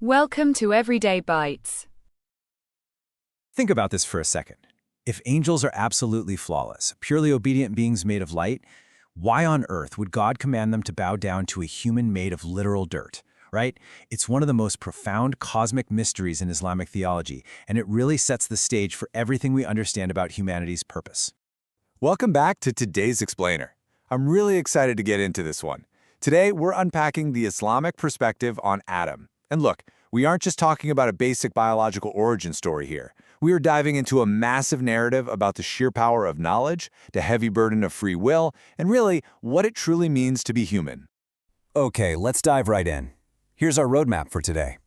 Welcome to Everyday Bites. Think about this for a second. If angels are absolutely flawless, purely obedient beings made of light, why on earth would God command them to bow down to a human made of literal dirt, right? It's one of the most profound cosmic mysteries in Islamic theology, and it really sets the stage for everything we understand about humanity's purpose. Welcome back to today's Explainer. I'm really excited to get into this one. Today, we're unpacking the Islamic perspective on Adam. And look, we aren't just talking about a basic biological origin story here. We are diving into a massive narrative about the sheer power of knowledge, the heavy burden of free will, and really, what it truly means to be human. Okay, let's dive right in. Here's our roadmap for today.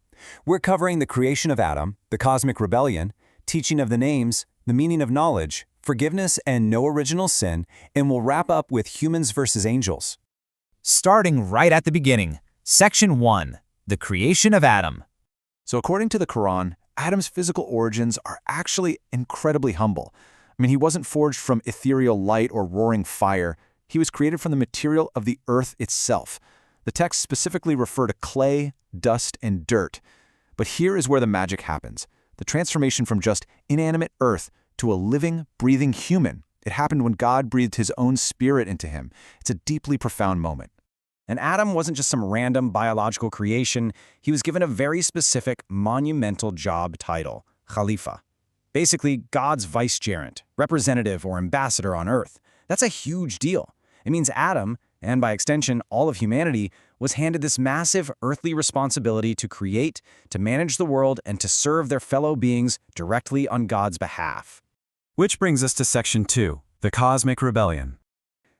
We're covering the creation of Adam, the cosmic rebellion, teaching of the names, the meaning of knowledge, forgiveness and no original sin, and we'll wrap up with humans versus angels. Starting right at the beginning, Section 1, the creation of Adam. So according to the Quran, Adam's physical origins are actually incredibly humble. He wasn't forged from ethereal light or roaring fire. He was created from the material of the earth itself. The texts specifically refer to clay, dust, and dirt. But here is where the magic happens. The transformation from just inanimate earth to a living, breathing human. It happened when God breathed his own spirit into him. It's a deeply profound moment. And Adam wasn't just some random biological creation. He was given a very specific, monumental job title, Khalifa. Basically, God's vicegerent, representative, or ambassador on earth. That's a huge deal. It means Adam, and by extension, all of humanity, was handed this massive earthly responsibility to create, to manage the world, and to serve their fellow beings directly on God's behalf. Which brings us to Section 2, the cosmic rebellion.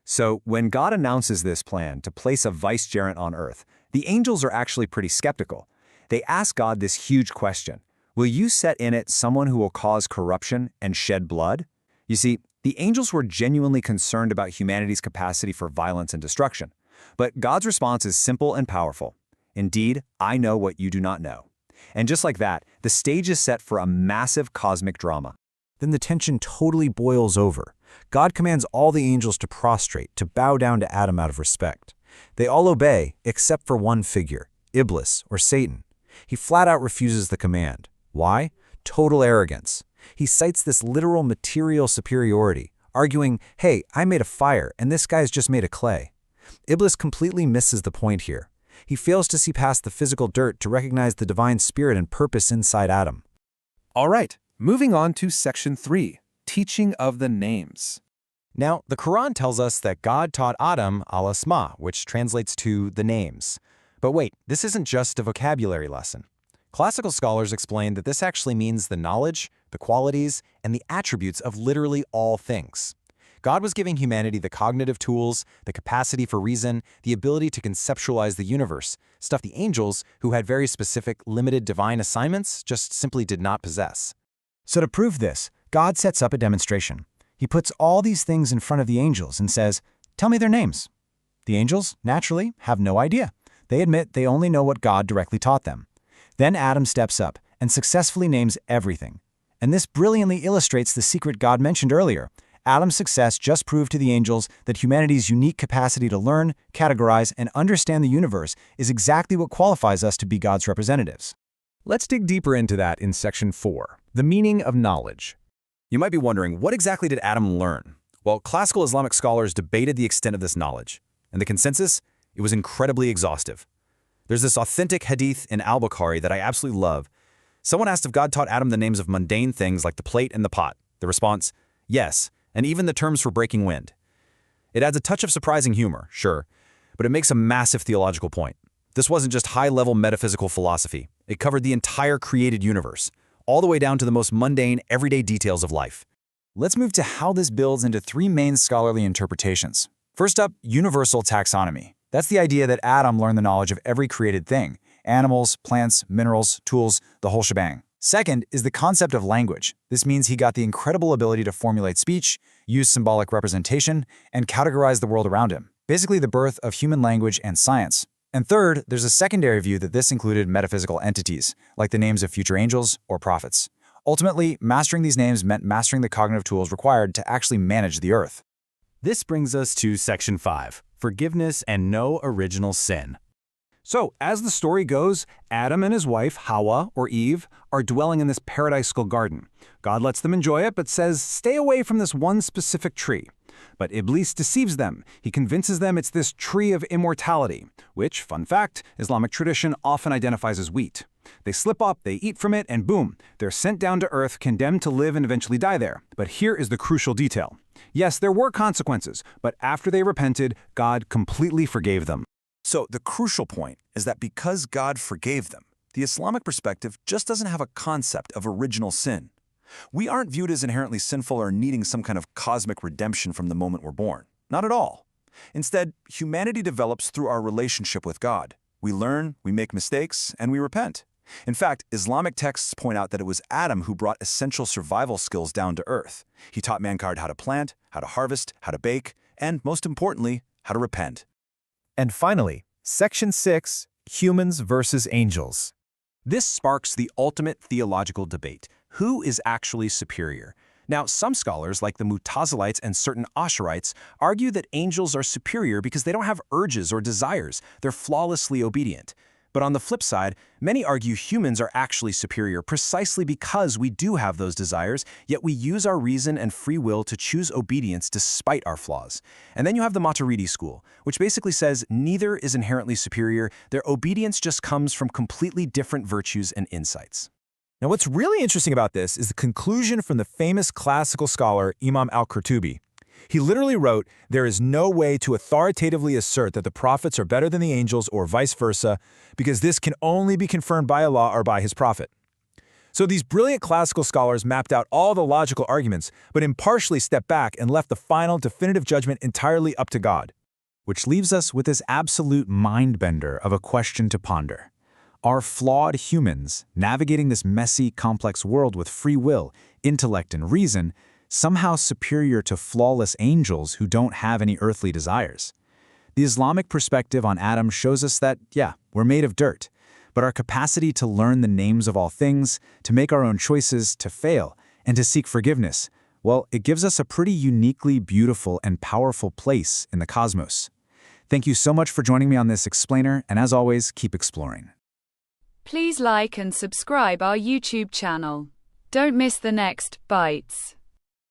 So when God announces this plan to place a vicegerent on earth, the angels are actually pretty skeptical. They ask God this huge question: will you set in it someone who will cause corruption and shed blood? You see, the angels were genuinely concerned about humanity's capacity for violence and destruction. But God's response is simple and powerful. Indeed, I know what you do not know. And just like that, the stage is set for a massive cosmic drama. Then the tension totally boils over. God commands all the angels to prostrate, to bow down to Adam out of respect. They all obey, except for one figure, Iblis, or Satan. He flat out refuses the command. Why? Total arrogance. He cites this literal material superiority, arguing, hey, I made a fire, and this guy's just made of clay. Iblis completely misses the point here. He fails to see past the physical dirt to recognize the divine spirit and purpose inside Adam. All right, moving on to Section 3, teaching of the names. Now, the Quran tells us that God taught Adam al-Asma, which translates to the names. But wait, this isn't just a vocabulary lesson. Classical scholars explain that this actually means the knowledge, the qualities, and the attributes of literally all things. God was giving humanity the cognitive tools, the capacity for reason, the ability to conceptualize the universe, stuff the angels, who had very specific, limited divine assignments, just simply did not possess. So to prove this, God sets up a demonstration. He puts all these things in front of the angels and says, tell me their names. The angels, naturally, have no idea. They admit they only know what God directly taught them. Then Adam steps up and successfully names everything. And this brilliantly illustrates the secret God mentioned earlier. Adam's success just proved to the angels that humanity's unique capacity to learn, categorize, and understand the universe is exactly what qualifies us to be God's representatives. Let's dig deeper into that in Section 4, the meaning of knowledge. You might be wondering, what exactly did Adam learn? Well, classical Islamic scholars debated the extent of this knowledge, and the consensus? It was incredibly exhaustive. There's this authentic hadith in Al-Baqarah that I absolutely love. Someone asked if God taught Adam the names of mundane things like the plate and the pot. The response, yes, and even the terms for breaking wind. It adds a touch of surprising humor, sure, but it makes a massive theological point. This wasn't just high-level metaphysical philosophy. It covered the entire created universe, all the way down to the most mundane, everyday details of life. Let's move to how this builds into three main scholarly interpretations. First up, universal taxonomy. That's the idea that Adam learned the knowledge of every created thing: animals, plants, minerals, tools, the whole shebang. Second is the concept of language. This means he got the incredible ability to formulate speech, use symbolic representation, and categorize the world around him. Basically the birth of human language and science. And third, there's a secondary view that this included metaphysical entities, like the names of future angels or prophets. Ultimately, mastering these names meant mastering the cognitive tools required to actually manage the earth. This brings us to Section 5, forgiveness and no original sin. So, as the story goes, Adam and his wife, Hawa, or Eve, are dwelling in this paradisical garden. God lets them enjoy it, but says, stay away from this one specific tree. But Iblis deceives them. He convinces them it's this tree of immortality, which, fun fact, Islamic tradition often identifies as wheat. They slip up, they eat from it, and boom, they're sent down to earth, condemned to live and eventually die there. But here is the crucial detail. Yes, there were consequences, but after they repented, God completely forgave them. So the crucial point is that because God forgave them, the Islamic perspective just doesn't have a concept of original sin. We aren't viewed as inherently sinful or needing some kind of cosmic redemption from the moment we're born. Not at all. Instead, humanity develops through our relationship with God. We learn, we make mistakes, and we repent. In fact, Islamic texts point out that it was Adam who brought essential survival skills down to earth. He taught mankind how to plant, how to harvest, how to bake, and most importantly, how to repent. And finally, Section 6, Humans versus Angels. This sparks the ultimate theological debate. Who is actually superior? Now, some scholars, like the Mutazilites and certain Asharites, argue that angels are superior because they don't have urges or desires. They're flawlessly obedient. But on the flip side, many argue humans are actually superior precisely because we do have those desires, yet we use our reason and free will to choose obedience despite our flaws. And then you have the Maturidi school, which basically says neither is inherently superior, their obedience just comes from completely different virtues and insights. Now, what's really interesting about this is the conclusion from the famous classical scholar Imam al-Qurtubi. He literally wrote, there is no way to authoritatively assert that the prophets are better than the angels or vice versa, because this can only be confirmed by Allah or by his prophet. So these brilliant classical scholars mapped out all the logical arguments, but impartially stepped back and left the final definitive judgment entirely up to God. Which leaves us with this absolute mind-bender of a question to ponder. Are flawed humans, navigating this messy, complex world with free will, intellect, and reason, somehow superior to flawless angels who don't have any earthly desires? The Islamic perspective on Adam shows us that, yeah, we're made of dirt, but our capacity to learn the names of all things, to make our own choices, to fail, and to seek forgiveness, well, it gives us a pretty uniquely beautiful and powerful place in the cosmos. Thank you so much for joining me on this explainer, and as always, keep exploring. Please like and subscribe our YouTube channel. Don't miss the next Bites.